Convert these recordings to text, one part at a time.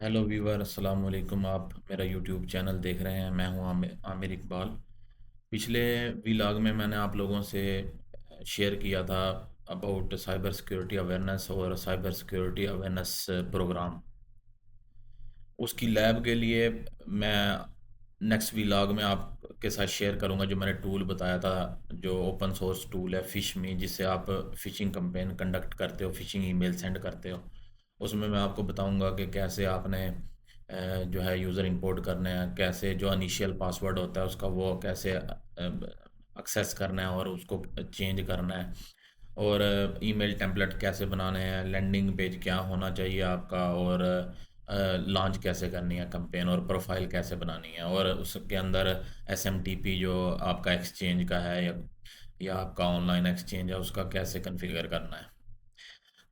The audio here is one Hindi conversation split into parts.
हेलो व्यूवर, अस्सलाम वालेकुम। आप मेरा यूट्यूब चैनल देख रहे हैं। मैं हूं आमिर इकबाल। पिछले व्लॉग में मैंने आप लोगों से शेयर किया था अबाउट साइबर सिक्योरिटी अवेयरनेस और साइबर सिक्योरिटी अवेयरनेस प्रोग्राम। उसकी लैब के लिए मैं नेक्स्ट व्लॉग में आपके साथ शेयर करूंगा जो मैंने टूल बताया था, जो ओपन सोर्स टूल है फिश मी, जिससे आप फ़िशिंग कैंपेन कंडक्ट करते हो, फ़िशिंग ईमेल सेंड करते हो। उसमें मैं आपको बताऊंगा कि कैसे आपने जो है यूज़र इंपोर्ट करना है, कैसे जो इनिशियल पासवर्ड होता है उसका वो कैसे एक्सेस करना है और उसको चेंज करना है, और ईमेल टेम्पलेट कैसे बनाने हैं, लैंडिंग पेज क्या होना चाहिए आपका, और लॉन्च कैसे करनी है कैंपेन, और प्रोफाइल कैसे बनानी है, और उसके अंदर एसएमटीपी जो आपका एक्सचेंज का है या आपका ऑनलाइन एक्सचेंज है उसका कैसे कॉन्फ़िगर करना है।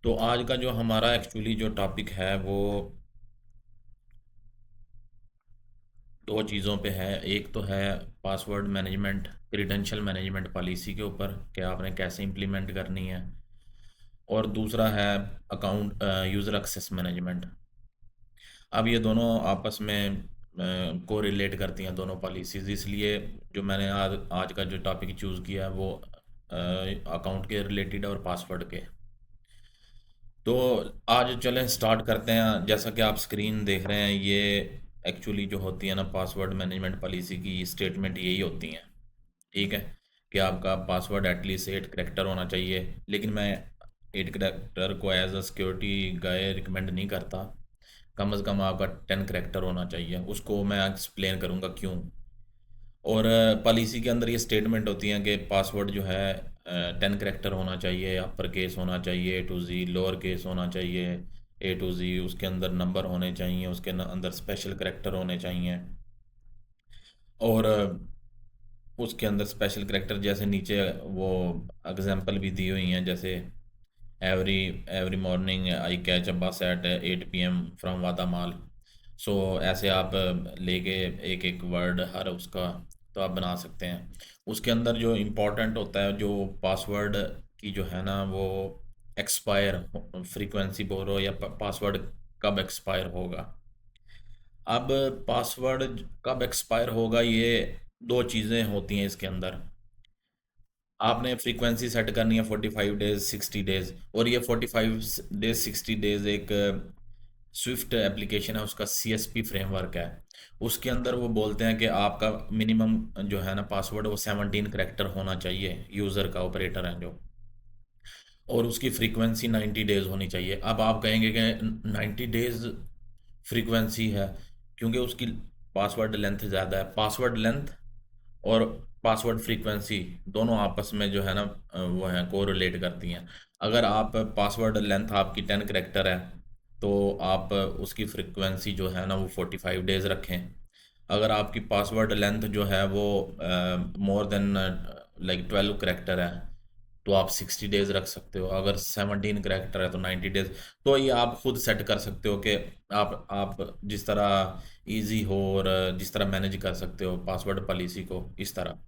तो आज का जो हमारा एक्चुअली जो टॉपिक है वो दो चीज़ों पे है। एक तो है password management, credential management policy के ऊपर कि आपने कैसे इम्प्लीमेंट करनी है, और दूसरा है अकाउंट यूज़र एक्सेस मैनेजमेंट। अब ये दोनों आपस में को रिलेट करती हैं दोनों पॉलिसीज़, इसलिए जो मैंने आज आज का जो टॉपिक चूज़ किया है वो अकाउंट के रिलेटेड और पासवर्ड के। तो आज चलें स्टार्ट करते हैं। जैसा कि आप स्क्रीन देख रहे हैं, ये एक्चुअली जो होती है ना पासवर्ड मैनेजमेंट पॉलिसी की स्टेटमेंट यही होती हैं। ठीक है कि आपका पासवर्ड एटलीस्ट 8 करैक्टर होना चाहिए, लेकिन मैं 8 करैक्टर को as a security guy recommend नहीं करता। कम से कम आपका 10 करैक्टर होना चाहिए। उसको मैं एक्सप्लेन करूँगा क्यों। और पॉलिसी के अंदर ये स्टेटमेंट होती हैं कि पासवर्ड जो है 10 करैक्टर होना चाहिए, अपर केस होना चाहिए, A to Z, lower case होना चाहिए, A to Z, उसके अंदर नंबर होने चाहिए, उसके अंदर स्पेशल करैक्टर होने चाहिए, और उसके अंदर स्पेशल करैक्टर जैसे नीचे वो एग्जांपल भी दी हुई हैं, जैसे every every morning I catch a बस एट 8 PM फ्रॉम वादामाल। सो ऐसे आप लेके एक एक वर्ड हर उसका तो आप बना सकते हैं। उसके अंदर जो इम्पोर्टेंट होता है, जो पासवर्ड की जो है ना वो एक्सपायर फ्रीक्वेंसी बोलो या पासवर्ड कब एक्सपायर होगा। अब पासवर्ड कब एक्सपायर होगा, ये दो चीज़ें होती हैं इसके अंदर। आपने फ्रीक्वेंसी सेट करनी है 45 डेज 60 डेज, और ये 45 डेज 60 डेज एक स्विफ्ट एप्लीकेशन है, उसका CSP फ्रेमवर्क है। उसके अंदर वो बोलते हैं कि आपका मिनिमम जो है ना पासवर्ड वो 17 करैक्टर होना चाहिए, यूज़र का, ऑपरेटर है जो, और उसकी फ्रीक्वेंसी 90 डेज होनी चाहिए। अब आप कहेंगे कि 90 डेज फ्रीक्वेंसी है, क्योंकि उसकी पासवर्ड लेंथ ज़्यादा है। पासवर्ड लेंथ और पासवर्ड फ्रीक्वेंसी दोनों आपस में जो है ना वो है कोरिलेट करती हैं। अगर आप पासवर्ड लेंथ आपकी 10 करैक्टर है तो आप उसकी फ्रीक्वेंसी जो है ना वो 45 डेज रखें। अगर आपकी पासवर्ड लेंथ जो है वो मोर देन लाइक 12 करैक्टर है तो आप 60 डेज रख सकते हो। अगर 17 करैक्टर है तो 90 डेज। तो ये आप खुद सेट कर सकते हो कि आप जिस तरह इजी हो और जिस तरह मैनेज कर सकते हो पासवर्ड पॉलिसी को, इस तरह।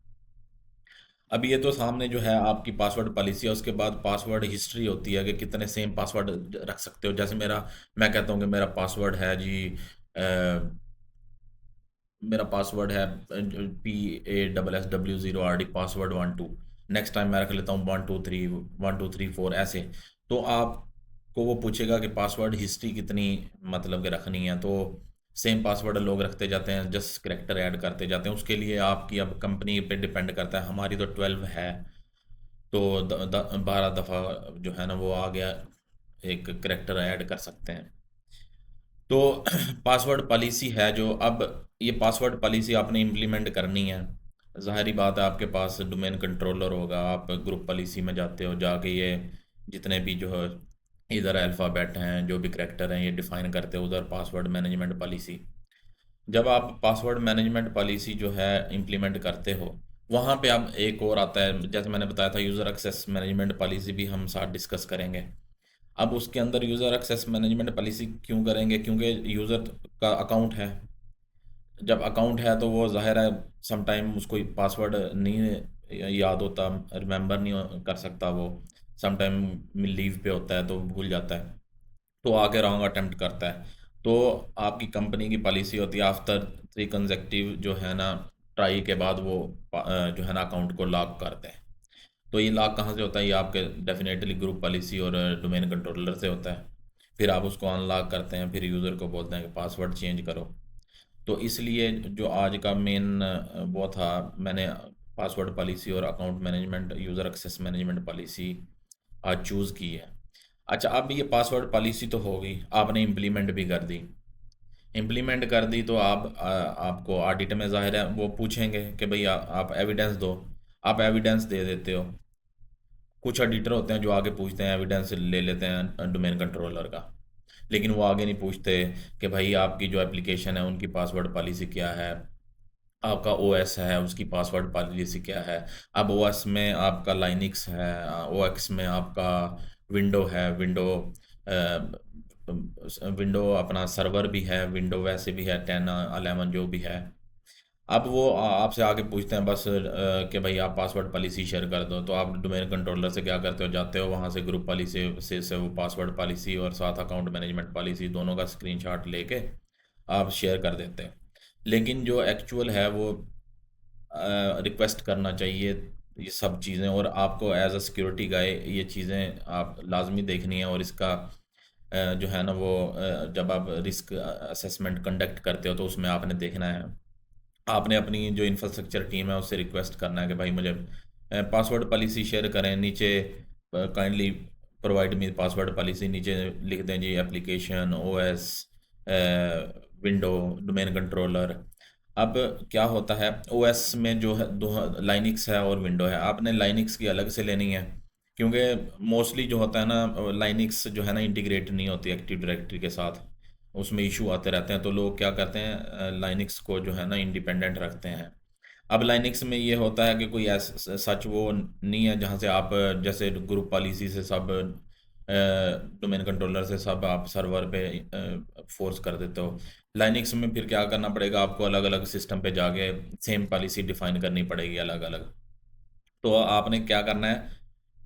अब ये तो सामने जो है आपकी पासवर्ड पॉलिसी है। उसके बाद पासवर्ड हिस्ट्री होती है कि कितने सेम पासवर्ड रख सकते हो। जैसे मैं कहता हूँ कि मेरा पासवर्ड है जी, मेरा पासवर्ड है PASSW0RD पासवर्ड 12। नेक्स्ट टाइम मैं रख लेता हूँ 123 1234 ऐसे। तो आपको वो पूछेगा कि पासवर्ड हिस्ट्री कितनी मतलब कि रखनी है। तो सेम पासवर्ड लोग रखते जाते हैं, जस्ट करैक्टर ऐड करते जाते हैं। उसके लिए आपकी अब कंपनी पे डिपेंड करता है। हमारी तो 12 है, तो 12 दफ़ा जो है ना वो आ गया, एक करैक्टर ऐड कर सकते हैं। तो पासवर्ड पॉलिसी है जो, अब ये पासवर्ड पॉलिसी आपने इम्प्लीमेंट करनी है। ज़ाहिरी बात है आपके पास डोमेन कंट्रोलर होगा, आप ग्रुप पॉलिसी में जाते हो, जाके ये जितने भी जो है इधर अल्फ़ाबेट हैं, जो भी करैक्टर हैं, ये डिफ़ाइन करते हो उधर पासवर्ड मैनेजमेंट पॉलिसी। जब आप पासवर्ड मैनेजमेंट पॉलिसी जो है इम्प्लीमेंट करते हो, वहाँ पे अब एक और आता है, जैसे मैंने बताया था यूज़र एक्सेस मैनेजमेंट पॉलिसी भी हम साथ डिस्कस करेंगे। अब उसके अंदर यूज़र एक्सेस मैनेजमेंट पॉलिसी क्यों करेंगे, क्योंकि यूज़र का अकाउंट है। जब अकाउंट है तो वो ज़ाहिर है समटाइम उसको पासवर्ड नहीं याद होता, रिमेंबर नहीं कर सकता वो। समटाइम लीव पे होता है तो भूल जाता है, तो आके रॉन्ग अटेम्प्ट करता है। तो आपकी कंपनी की पॉलिसी होती है आफ्टर 3 कंसेक्टिव जो है ना ट्राई के बाद वो जो है ना अकाउंट को लॉक करते हैं। तो ये लॉक कहाँ से होता है? ये आपके डेफिनेटली ग्रुप पॉलिसी और डोमेन कंट्रोलर से होता है। फिर आप उसको अनलॉक करते हैं, फिर यूज़र को बोलते हैं कि पासवर्ड चेंज करो। तो इसलिए जो आज का मेन वो था, मैंने पासवर्ड पॉलिसी और account management user access management policy आज चूज़ की है। अच्छा, अब ये पासवर्ड पॉलिसी तो हो गई, आपने इम्प्लीमेंट भी कर दी। इम्प्लीमेंट कर दी तो आपको ऑडिट में ज़ाहिर है वो पूछेंगे कि भाई आप एविडेंस दो। आप एविडेंस दे देते हो। कुछ ऑडिटर होते हैं जो आगे पूछते हैं, एविडेंस ले लेते हैं डोमेन कंट्रोलर का, लेकिन वो आगे नहीं पूछते कि भाई आपकी जो एप्लीकेशन है उनकी पासवर्ड पॉलिसी क्या है, आपका ओएस है उसकी पासवर्ड पॉलिसी क्या है। अब ओएस में आपका लाइनिक्स है, ओएक्स में आपका विंडो है, विंडो अपना सर्वर भी है, विंडो वैसे भी है 10 11 जो भी है। अब वो आपसे आगे पूछते हैं बस कि भाई आप पासवर्ड पॉलिसी शेयर कर दो। तो आप डोमेन कंट्रोलर से क्या करते हो, जाते हो वहाँ से ग्रुप पॉलिसी से वो पासवर्ड पॉलिसी और साथ अकाउंट मैनेजमेंट पॉलिसी दोनों का स्क्रीनशॉट लेके आप शेयर कर देते हैं। लेकिन जो एक्चुअल है वो रिक्वेस्ट करना चाहिए ये सब चीज़ें, और आपको एज अ सिक्योरिटी गाय ये चीज़ें आप लाजमी देखनी है। और इसका जो है ना वो जब आप रिस्क असेसमेंट कंडक्ट करते हो तो उसमें आपने देखना है, आपने अपनी जो इंफ्रास्ट्रक्चर टीम है उससे रिक्वेस्ट करना है कि भाई मुझे पासवर्ड पॉलिसी शेयर करें। नीचे kindly provide me password policy, नीचे लिख दें जी application, OS, window, domain controller. अब क्या होता है, ओएस में जो है दो लाइनिक्स है और विंडो है, आपने लाइनिक्स की अलग से लेनी है, क्योंकि मोस्टली जो होता है ना लाइनिक्स जो है ना इंटीग्रेट नहीं होती एक्टिव डायरेक्टरी के साथ, उसमें इशू आते रहते हैं। तो लोग क्या करते हैं लाइनिक्स को जो है ना इंडिपेंडेंट रखते हैं। अब लाइनिक्स में ये होता है कि कोई सच वो नहीं है जहाँ से आप जैसे ग्रुप पॉलिसी से सब डोमेन कंट्रोलर से सब आप सर्वर पे फोर्स कर देते हो। लाइनिक्स में फिर क्या करना पड़ेगा, आपको अलग अलग सिस्टम पे जाके सेम पॉलिसी डिफाइन करनी पड़ेगी अलग अलग। तो आपने क्या करना है,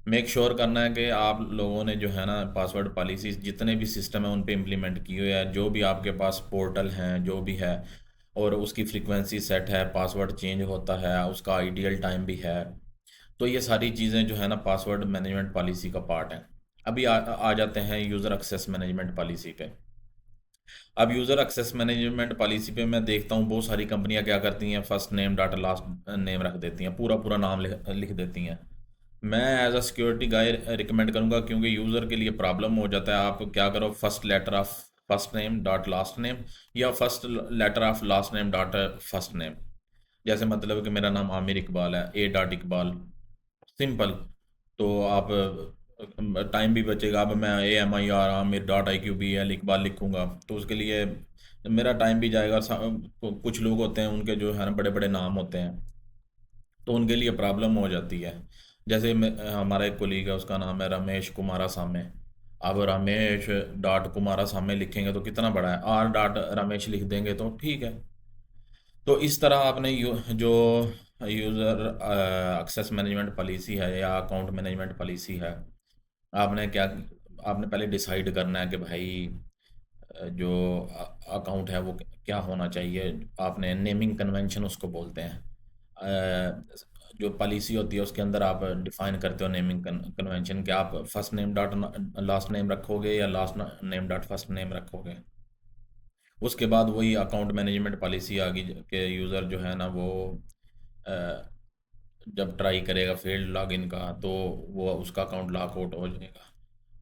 मेक श्योर करना है कि आप लोगों ने जो है ना पासवर्ड पॉलिसी जितने भी सिस्टम है उन पे इम्प्लीमेंट की हुई है, जो भी आपके पास पोर्टल हैं जो भी है, और उसकी फ्रीक्वेंसी सेट है, पासवर्ड चेंज होता है, उसका आइडियल टाइम भी है। तो ये सारी चीज़ें जो है ना पासवर्ड मैनेजमेंट पॉलिसी का पार्ट हैं। अभी आ जाते हैं यूज़र एक्सेस मैनेजमेंट पॉलिसी पे। अब यूज़र एक्सेस मैनेजमेंट पॉलिसी पे मैं देखता हूँ बहुत सारी कंपनियां क्या करती हैं, first name data last name रख देती हैं, पूरा पूरा नाम लिख देती हैं। मैं as a security guy recommend करूँगा, क्योंकि यूज़र के लिए प्रॉब्लम हो जाता है। आप क्या करो, first letter of first name dot last name, या first letter of last name dot first name. जैसे मतलब कि मेरा नाम आमिर इकबाल है, ए डॉट इकबाल, सिंपल। तो आप टाइम भी बचेगा। अब मैं AMIR Aamir dot IQBL Iqbal लिखूंगा तो उसके लिए मेरा टाइम भी जाएगा। कुछ लोग होते हैं उनके जो है ना बड़े बड़े नाम होते हैं, तो उनके लिए प्रॉब्लम हो जाती है। जैसे हमारा एक कोलीग है, उसका नाम है रमेश कुमारा सामे। अब रमेश डॉट कुमारा सामे लिखेंगे तो कितना बड़ा है, R डॉट रमेश लिख देंगे तो ठीक है। तो इस तरह आपने जो यूज़र एक्सेस मैनेजमेंट पॉलिसी है या अकाउंट मैनेजमेंट पॉलिसी है, आपने क्या, आपने पहले डिसाइड करना है कि भाई जो अकाउंट है वो क्या होना चाहिए। आपने नेमिंग कन्वेंशन उसको बोलते हैं। जो पॉलिसी होती है उसके अंदर आप डिफाइन करते हो नेमिंग कन्वेंशन, कि आप first name dot last name रखोगे या last name dot first name रखोगे। उसके बाद वही अकाउंट मैनेजमेंट पॉलिसी आ गई कि यूज़र जो है ना वो अ, जब ट्राई करेगा फील्ड लॉगिन का तो वो उसका अकाउंट लॉक आउट हो जाएगा।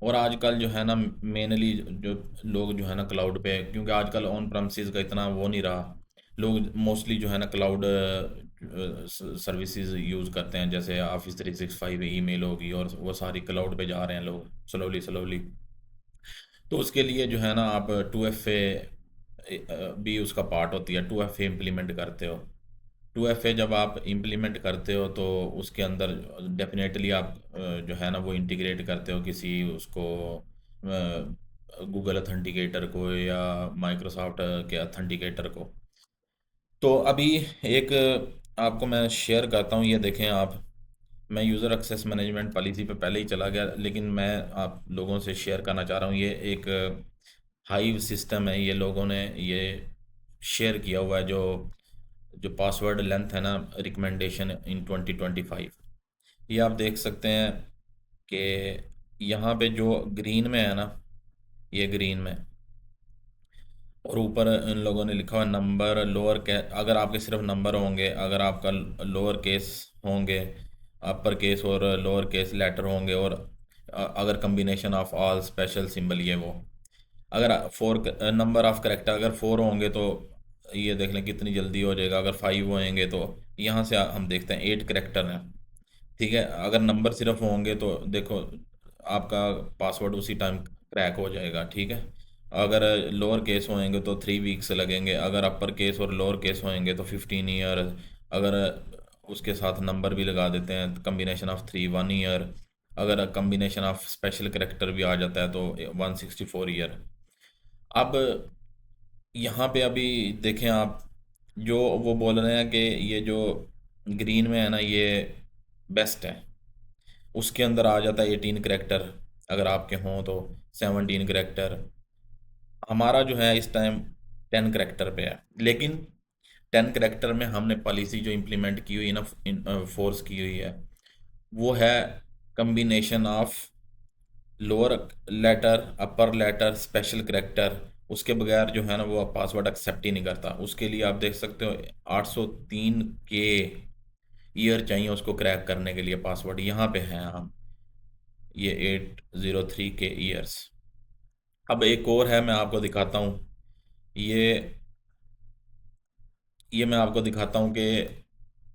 और आजकल जो है ना मेनली जो लोग जो है ना क्लाउड पे, क्योंकि आजकल ऑन प्रमिसेस का इतना वो नहीं रहा, लोग मोस्टली जो है ना क्लाउड सर्विसेज यूज़ करते हैं, जैसे ऑफिस 365 ईमेल होगी और वो सारी क्लाउड पे जा रहे हैं लोग स्लोली स्लोली। तो उसके लिए जो है ना आप 2FA भी उसका पार्ट होती है, 2FA इम्प्लीमेंट करते हो। 2FA जब आप इम्प्लीमेंट करते हो तो उसके अंदर डेफिनेटली आप जो है ना वो इंटीग्रेट करते हो किसी उसको गूगल अथेंटिकेटर को या माइक्रोसॉफ्ट के अथेंटिकेटर को। तो अभी एक आपको मैं शेयर करता हूँ, ये देखें आप। मैं यूज़र एक्सेस मैनेजमेंट पॉलिसी पे पहले ही चला गया, लेकिन मैं आप लोगों से शेयर करना चाह रहा हूँ। ये एक हाइव सिस्टम है, ये लोगों ने ये शेयर किया हुआ है, जो जो पासवर्ड लेंथ है ना, रिकमेंडेशन इन 2025, ये आप देख सकते हैं कि यहाँ पे जो ग्रीन में है ना, ये ग्रीन में, और ऊपर इन लोगों ने लिखा हुआ नंबर लोअर के, अगर आपके सिर्फ नंबर होंगे, अगर आपका लोअर केस होंगे, अपर केस और लोअर केस लेटर होंगे, और अगर combination of all special symbol, ये वो, अगर फोर नंबर ऑफ करेक्टर अगर फोर होंगे तो ये देख लें कितनी जल्दी हो जाएगा, अगर फाइव होंगे तो यहाँ से हम देखते हैं 8 करेक्टर हैं। ठीक है, अगर नंबर सिर्फ होंगे तो देखो आपका पासवर्ड उसी टाइम क्रैक हो जाएगा। ठीक है, अगर लोअर केस होंगे तो 3 वीक्स लगेंगे, अगर अपर केस और लोअर केस होंगे तो 15 ईयर, अगर उसके साथ नंबर भी लगा देते हैं कम्बिनेशन ऑफ 1 ईयर, अगर कम्बिनेशन ऑफ स्पेशल करेक्टर भी आ जाता है तो 164 ईयर। अब यहाँ पे अभी देखें आप, जो वो बोल रहे हैं कि ये जो ग्रीन में है ना, ये बेस्ट है, उसके अंदर आ जाता है 18 करेक्टर, अगर आपके हों तो 17 करेक्टर। हमारा जो है इस टाइम 10 करेक्टर पे है, लेकिन 10 करेक्टर में हमने पॉलिसी जो इम्प्लीमेंट की हुई है ना, फोर्स की हुई है, वो है combination of lower letter, upper letter, special character. उसके बगैर जो है ना वो पासवर्ड एक्सेप्ट ही नहीं करता। उसके लिए आप देख सकते हो 803 के ईयर चाहिए उसको क्रैक करने के लिए पासवर्ड, यहाँ पे हैं हम, ये 803 के ईयर्स। अब एक और है, मैं आपको दिखाता हूँ, ये मैं आपको दिखाता हूँ कि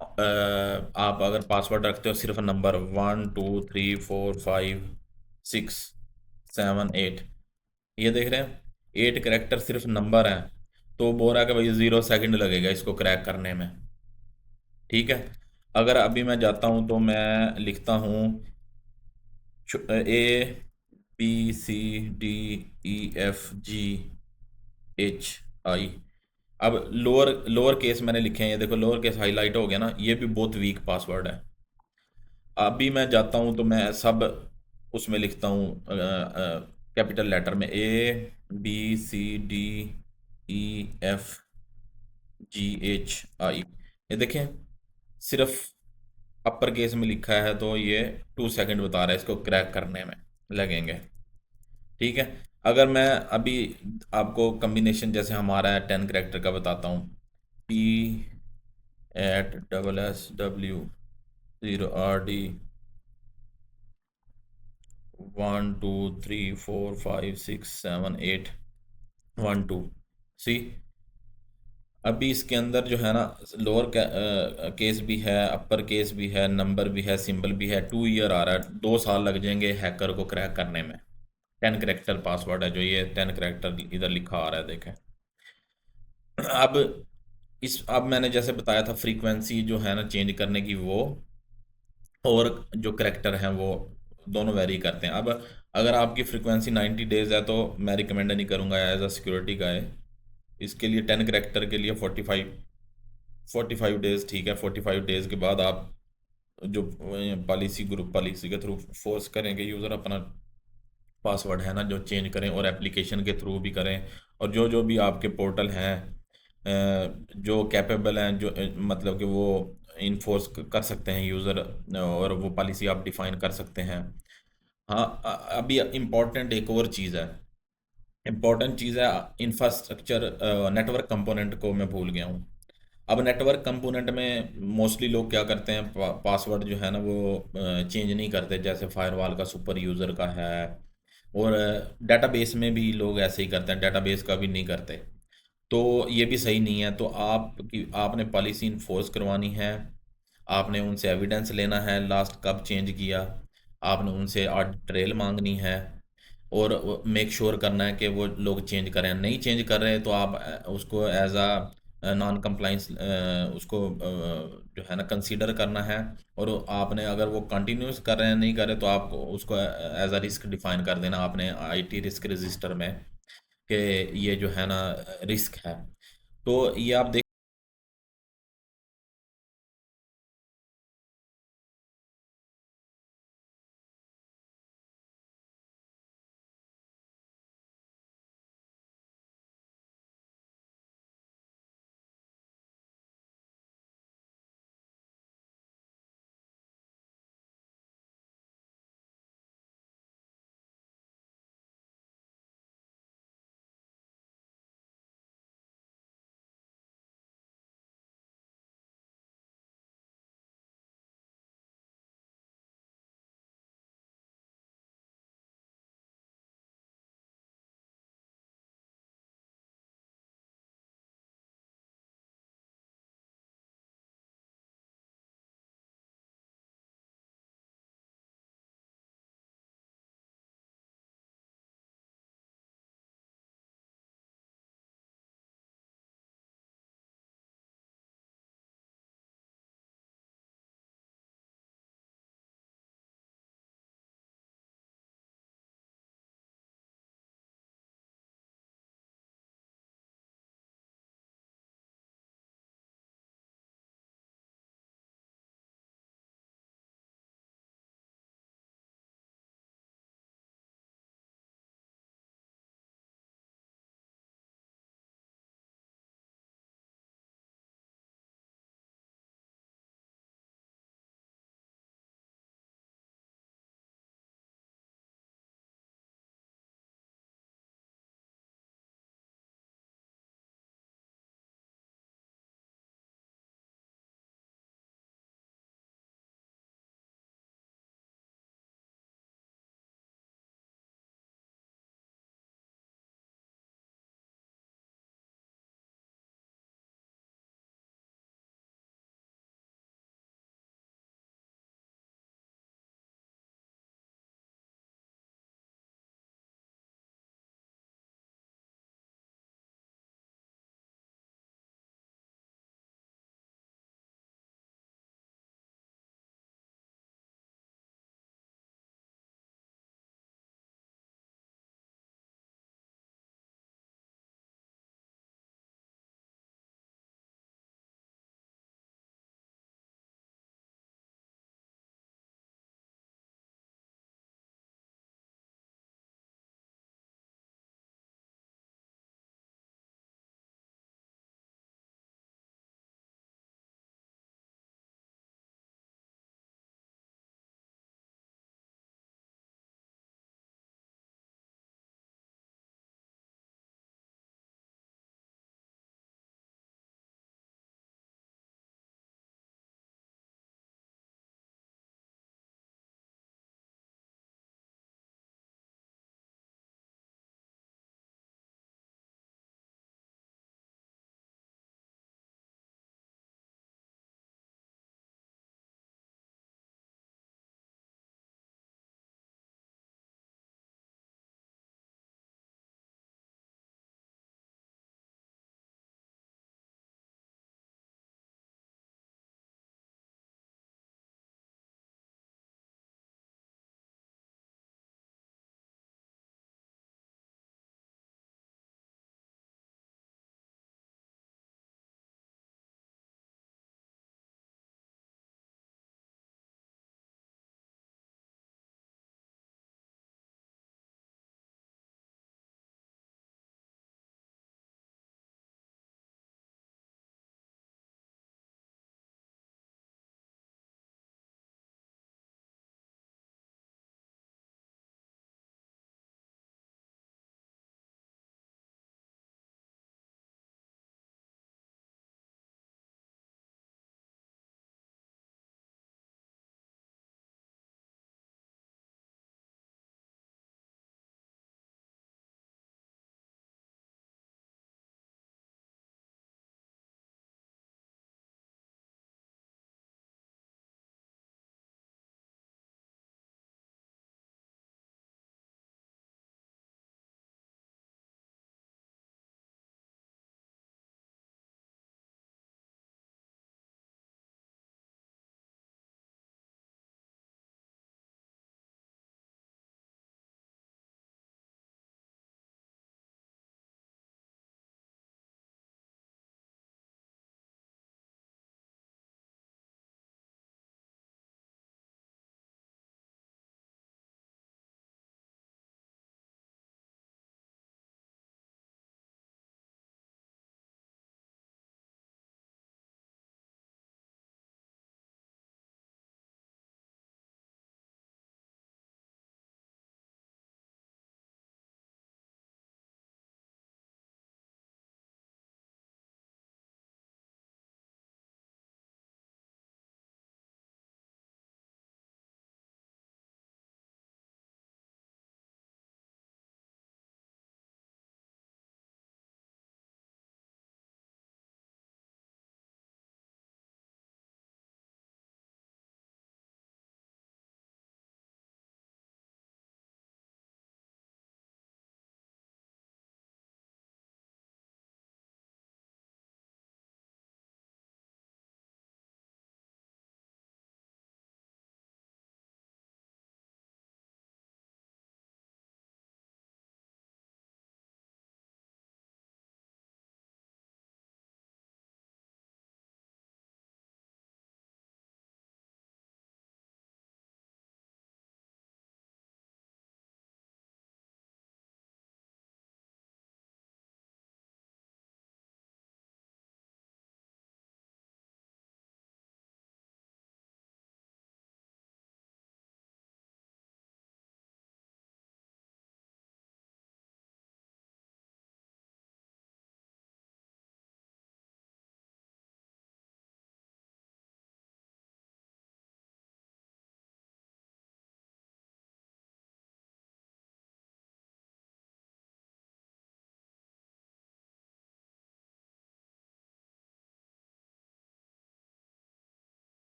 आप अगर पासवर्ड रखते हो सिर्फ नंबर 1 2 3 4 5 6 7 8, ये देख रहे हैं 8 करेक्टर सिर्फ नंबर हैं, तो बोल रहा है कि भाई 0 सेकंड लगेगा इसको क्रैक करने में। ठीक है, अगर अभी मैं जाता हूँ तो मैं लिखता हूँ ABCDEFGHI। अब लोअर लोअर केस मैंने लिखे हैं, ये देखो लोअर केस हाईलाइट हो गया ना, ये भी बहुत वीक पासवर्ड है। अभी मैं जाता हूँ तो मैं सब उसमें लिखता हूँ कैपिटल लेटर में, ABCDEFGHI। ये देखें सिर्फ अपर केस में लिखा है, तो ये 2 सेकंड बता रहा है इसको क्रैक करने में लगेंगे। ठीक है, अगर मैं अभी आपको कम्बिनेशन जैसे हमारा है 10 करेक्टर का बताता हूँ, P@SSW0RD 1 2 3 4 5 6 7 8 1 2। सी, अभी इसके अंदर जो है ना लोअर केस भी है, अपर केस भी है, नंबर भी है, सिंबल भी है, 2 ईयर आ रहा है, 2 साल लग जाएंगे हैकर को क्रैक करने में। 10 करेक्टर पासवर्ड है, जो ये 10 करेक्टर इधर लिखा आ रहा है देखें। अब अब मैंने जैसे बताया था फ्रीक्वेंसी जो है ना चेंज करने की, वो और जो करेक्टर हैं वो दोनों वेरी करते हैं। अब अगर आपकी फ्रीक्वेंसी 90 डेज है तो मैं रिकमेंड नहीं करूँगा एज अ सिक्योरिटी का है। इसके लिए 10 करेक्टर के लिए 45 डेज़ ठीक है। 45 डेज़ के बाद आप जो पॉलिसी ग्रुप पॉलिसी के थ्रू फोर्स करेंगे यूज़र अपना पासवर्ड है ना जो चेंज करें, और एप्लीकेशन के थ्रू भी करें, और जो जो भी आपके पोर्टल हैं जो कैपेबल हैं, जो मतलब कि वो इन्फोर्स कर सकते हैं यूज़र, और वो पॉलिसी आप डिफ़ाइन कर सकते हैं। हाँ, अभी इम्पॉर्टेंट एक और चीज़ है, इम्पॉर्टेंट चीज़ है इंफ्रास्ट्रक्चर, नेटवर्क कंपोनेंट को मैं भूल गया हूँ। अब नेटवर्क कंपोनेंट में मोस्टली लोग क्या करते हैं, पासवर्ड जो है ना वो चेंज नहीं करते, जैसे फायरवॉल का सुपर यूज़र का है, और डेटाबेस में भी लोग ऐसे ही करते हैं, डेटाबेस का भी नहीं करते। तो ये भी सही नहीं है। तो आपने पॉलिसी इन्फोर्स करवानी है, आपने उनसे एविडेंस लेना है लास्ट कब चेंज किया, आपने उनसे ऑडिट ट्रेल मांगनी है, और मेक श्योर करना है कि वो लोग चेंज करें। नहीं चेंज कर रहे तो आप उसको एज अ नॉन कंप्लाइंस उसको जो है ना कंसीडर करना है। और आपने अगर वो कंटिन्यूस कर रहे हैं नहीं कर रहे तो आप उसको एज अ रिस्क डिफाइन कर देना आपने आईटी रिस्क रजिस्टर में, कि ये जो है ना रिस्क है। तो ये आप देख